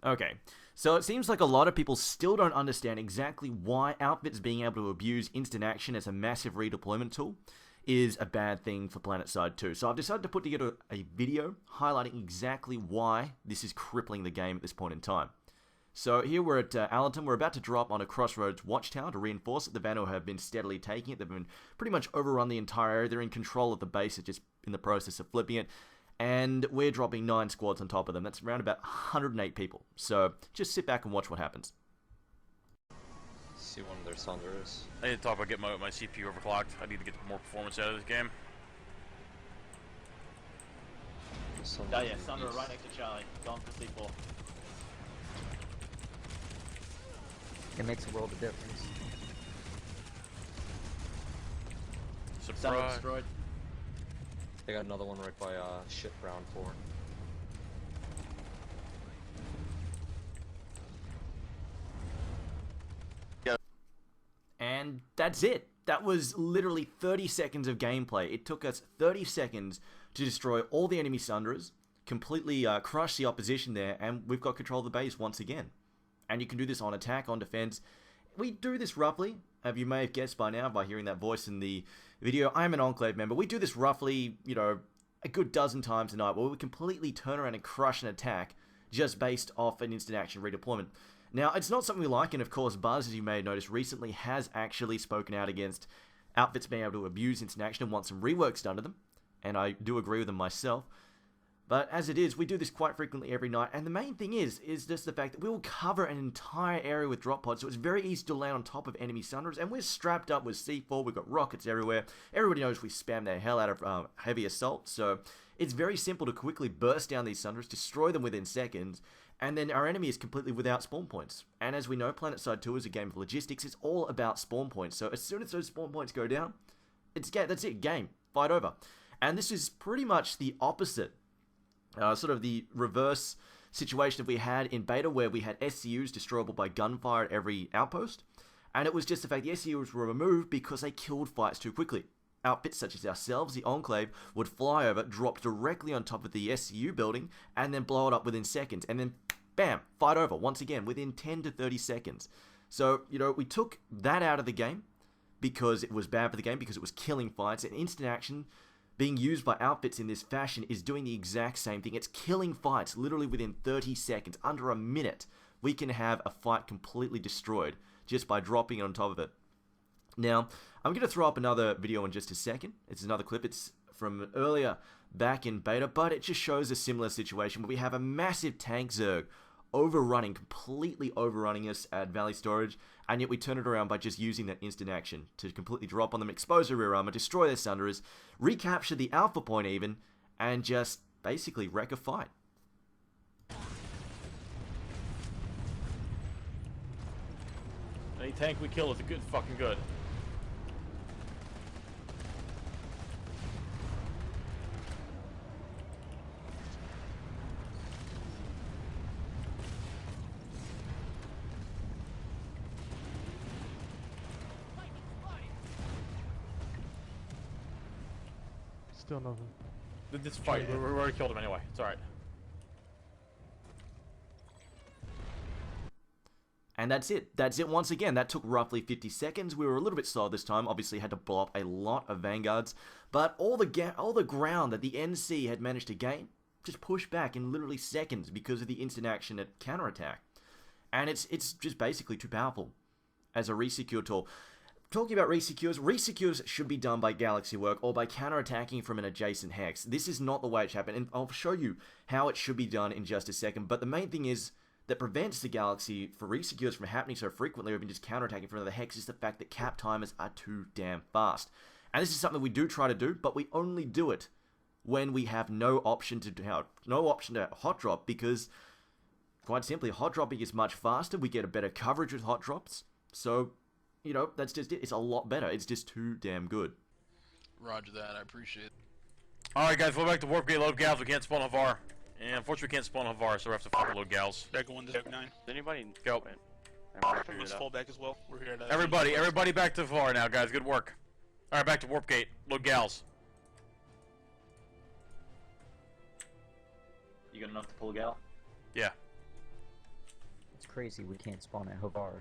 Okay, so it seems like a lot of people still don't understand exactly why outfits being able to abuse instant action as a massive redeployment tool is a bad thing for Planetside 2. So I've decided to put together a video highlighting exactly why this is crippling the game at this point in time. So here we're at Allerton. We're about to drop on a Crossroads watchtower to reinforce it. The Vandal have been steadily taking it. They've been pretty much overrun the entire area. They're in control of the base. They're just in the process of flipping it. And we're dropping 9 squads on top of them. That's around about 108 people. So just sit back and watch what happens. See one of their Sunders. I need to talk about getting my CPU overclocked. I need to get more performance out of this game. Oh yeah, Sunder right next to Charlie. Gone for C4. It makes a world of difference. Sunder Surprise. destroyed. They got another one right by ship round 4. And that's it. That was literally 30 seconds of gameplay. It took us 30 seconds to destroy all the enemy Sunderers, completely crush the opposition there, and we've got control of the base once again. And you can do this on attack, on defense. We do this roughly, as you may have guessed by now by hearing that voice in the video. I'm an Enclave member. We do this roughly, you know, a good dozen times a night where we completely turn around and crush an attack just based off an instant action redeployment. Now, it's not something we like, and of course, Buzz, as you may have noticed recently, has actually spoken out against outfits being able to abuse instant action and want some reworks done to them, and I do agree with them myself. But as it is, we do this quite frequently every night, and the main thing is just the fact that we will cover an entire area with drop pods, so it's very easy to land on top of enemy Sunderers, and we're strapped up with C4, we've got rockets everywhere. Everybody knows we spam the hell out of heavy assault, so it's very simple to quickly burst down these Sunderers, destroy them within seconds, and then our enemy is completely without spawn points. And as we know, Planetside 2 is a game of logistics. It's all about spawn points. So as soon as those spawn points go down, that's it, game, fight over. And this is pretty much the opposite, sort of the reverse situation that we had in beta, where we had SCUs destroyable by gunfire at every outpost. And it was just the fact the SCUs were removed because they killed fights too quickly. Outfits such as ourselves, the Enclave, would fly over, drop directly on top of the SCU building, and then blow it up within seconds. And then, bam, fight over once again within 10 to 30 seconds. So, you know, we took that out of the game because it was bad for the game, because it was killing fights. And instant action being used by outfits in this fashion is doing the exact same thing. It's killing fights literally within 30 seconds. Under a minute, we can have a fight completely destroyed just by dropping on top of it. Now, I'm going to throw up another video in just a second. It's another clip. It's from earlier back in beta, but it just shows a similar situation where we have a massive tank Zerg completely overrunning us at Valley Storage, and yet we turn it around by just using that instant action to completely drop on them, expose their rear armor, destroy their Sunderers, recapture the alpha point even, and just basically wreck a fight. Any tank we kill is a good fucking good. Still nothing. This fight, we already killed him anyway. It's alright. And that's it. That's it once again. That took roughly 50 seconds. We were a little bit slow this time. Obviously had to blow up a lot of vanguards. But all the ground that the NC had managed to gain just pushed back in literally seconds because of the instant action at counterattack. And it's just basically too powerful as a resecure tool. Talking about resecures should be done by Galaxy Work or by counterattacking from an adjacent hex. This is not the way it should happen, and I'll show you how it should be done in just a second. But the main thing is that prevents the Galaxy for resecures from happening so frequently or even just counterattacking from another hex is the fact that cap timers are too damn fast. And this is something we do try to do, but we only do it when we have no option to hot drop, because quite simply, hot dropping is much faster. We get a better coverage with hot drops. So, you know, that's just it. It's a lot better. It's just too damn good. Roger that. I appreciate it. Alright guys, we're back to warp gate load gals. We can't spawn Havar. And unfortunately we can't spawn Havar, so we have to fucking load gals. Back on 1-9. Does anybody go? Let's fall back as well. We're here at Everybody back to Havar now, guys. Good work. Alright, back to warp gate. Load gals. You got enough to pull a gal? Yeah. crazy we can't spawn at Havar.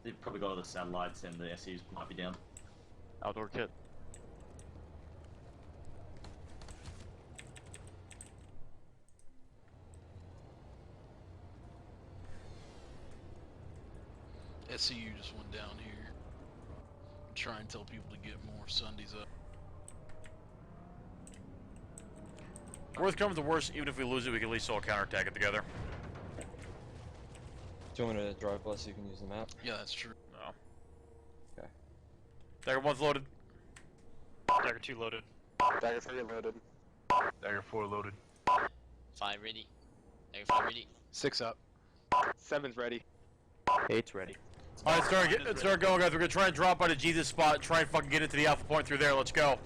They've probably got all the satellites and the SUs might be down. Outdoor kit. SCU just went down here. Try and tell people to get more Sundays up. Worst comes to worst, even if we lose it, we can at least all counterattack it together. Do you want me to drive bus so you can use the map? Yeah, that's true. No. Okay. Dagger 1's loaded. Dagger 2 loaded. Dagger 3 loaded. Dagger 4 loaded. 5 ready. Dagger 5 ready. 6 up. 7's ready. 8's ready. Alright, start going, guys. We're gonna try and drop by the Jesus spot, try and fucking get into the alpha point through there. Let's go.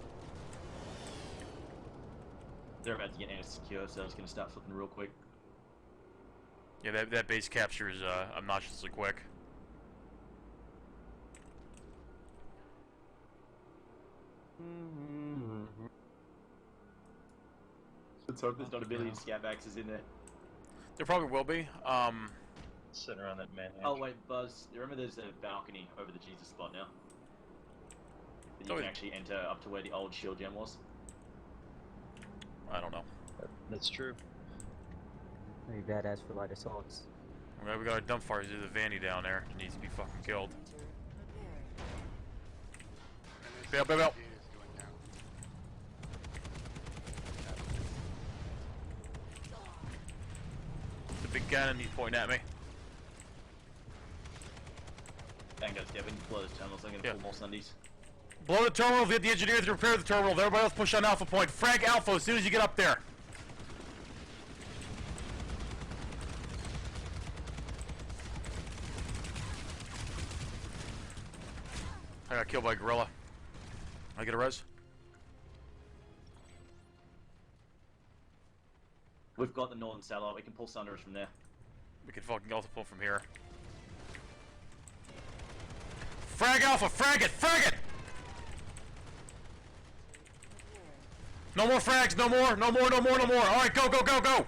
They're about to get air secure, so I was gonna start flipping real quick. Yeah, that base capture is obnoxiously quick. Let's hope there's not a billion scat axes in there. There probably will be. Sitting around that man. Oh wait, Buzz, remember there's a balcony over the Jesus spot now? That you can actually enter up to where the old shield gem was. I don't know. That's true. Maybe badass for light assaults. Okay, we got a dump fire. There's a Vanny down there. He needs to be fucking killed. Bail, bail, bail. The big cannon he's pointing at me. Thank God, Devin, blow those tunnels. I'm gonna pull more Sundays. Blow the terminal. Get the engineers to repair the terminal. Everybody else push on Alpha Point. Frag Alpha as soon as you get up there. I got killed by a gorilla. I get a res? We've got the northern satellite. We can pull Sunderers from there. We can fucking also pull from here. Frag Alpha! Frag it! Frag it! No more frags! No more! No more! No more! No more! Alright, go! Go! Go! Go!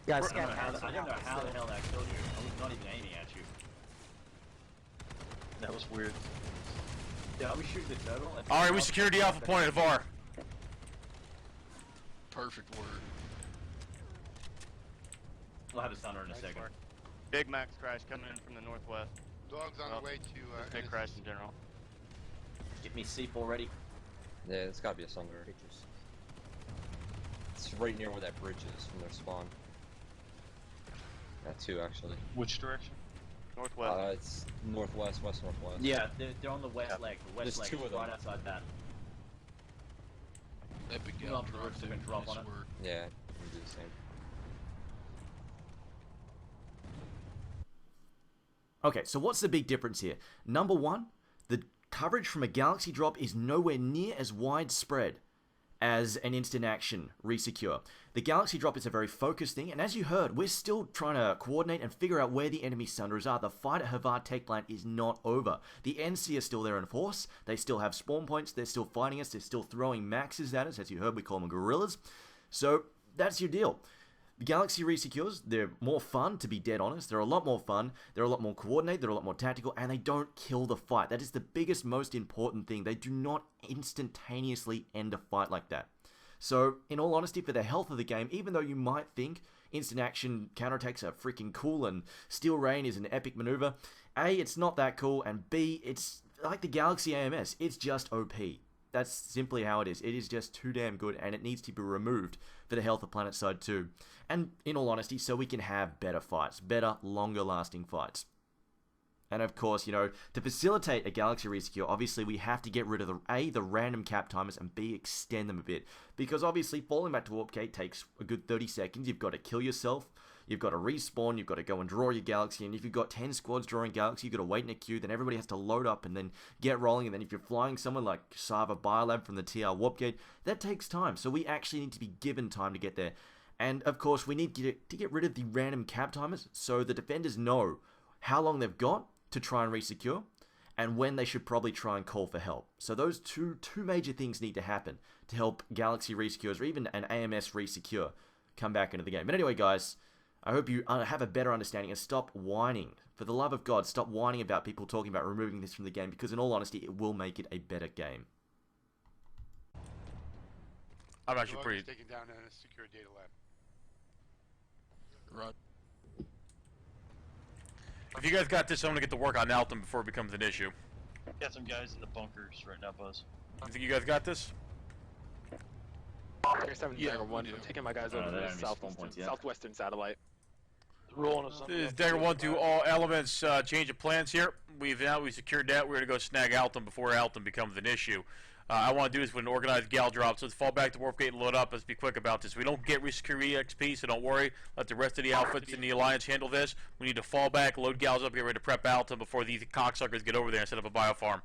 Guys, I don't know how the hell that killed you. I was not even aiming at you. That was weird. Yeah, we shoot the turtle. Alright, we secured the Alpha Point at VAR. Perfect word. We'll have a Sunderer in a second. Big Max crash coming in from the northwest. Dogs on the way to Big crash in general. Get me C4 ready. Yeah, it's gotta be a Sunder. It's right near where that bridge is from their spawn. Yeah, 2 actually. Which direction? Northwest. It's northwest, west-northwest. Yeah, they're on the west leg. The west There's leg 2 of them. right outside that. Epic Go up to the roof, they're gonna drop on it. work. Yeah, we do the same. Okay, so what's the big difference here? Number one, the coverage from a Galaxy drop is nowhere near as widespread as an instant action resecure. The Galaxy drop is a very focused thing, and as you heard, we're still trying to coordinate and figure out where the enemy Sunderers are. The fight at Havar Tech Plant is not over. The NC are still there in force, they still have spawn points, they're still fighting us, they're still throwing maxes at us, as you heard, we call them gorillas. So, that's your deal. The Galaxy resecures, they're more fun, to be dead honest. They're a lot more fun, they're a lot more coordinated, they're a lot more tactical, and they don't kill the fight. That is the biggest, most important thing. They do not instantaneously end a fight like that. So, in all honesty, for the health of the game, even though you might think instant action counterattacks are freaking cool and Steel Rain is an epic maneuver, A, it's not that cool, and B, it's like the Galaxy AMS. It's just OP. That's simply how it is. It is just too damn good, and it needs to be removed for the health of Planetside 2. And in all honesty, so we can have better fights, better, longer-lasting fights. And of course, you know, to facilitate a Galaxy resecure, obviously we have to get rid of the random cap timers, and B, extend them a bit. Because obviously, falling back to Warp Gate takes a good 30 seconds. You've got to kill yourself, you've got to respawn, you've got to go and draw your Galaxy, and if you've got 10 squads drawing Galaxy, you've got to wait in a queue, then everybody has to load up and then get rolling, and then if you're flying someone like Sava Biolab from the TR Warp Gate, that takes time. So we actually need to be given time to get there. And of course, we need to get rid of the random cap timers, so the defenders know how long they've got to try and resecure, and when they should probably try and call for help. So those two major things need to happen to help Galaxy resecures, or even an AMS resecure, come back into the game. But anyway, guys, I hope you have a better understanding and stop whining. For the love of God, stop whining about people talking about removing this from the game, because in all honesty, it will make it a better game. I'm actually pretty... Taking down a secure data lab. Right. If you guys got this, I'm gonna get to work on Alton before it becomes an issue. Got some guys in the bunkers right now, Buzz. You think you guys got this? Tier 7 Yeah, Dagger 1, we do. I'm taking my guys Oh, over they to don't the have any spawn points yet. southwestern satellite. Rolling us This is Dagger 1 to all elements, change of plans here. We secured that. We're gonna go snag Alton before Alton becomes an issue. I want to do this with an organized gal drop, so let's fall back to Warp Gate and load up. Let's be quick about this. We don't get resecure EXP, so don't worry. Let the rest of the outfits in the Alliance handle this. We need to fall back, load gals up, get ready to prep Alton before these cocksuckers get over there and set up a biofarm.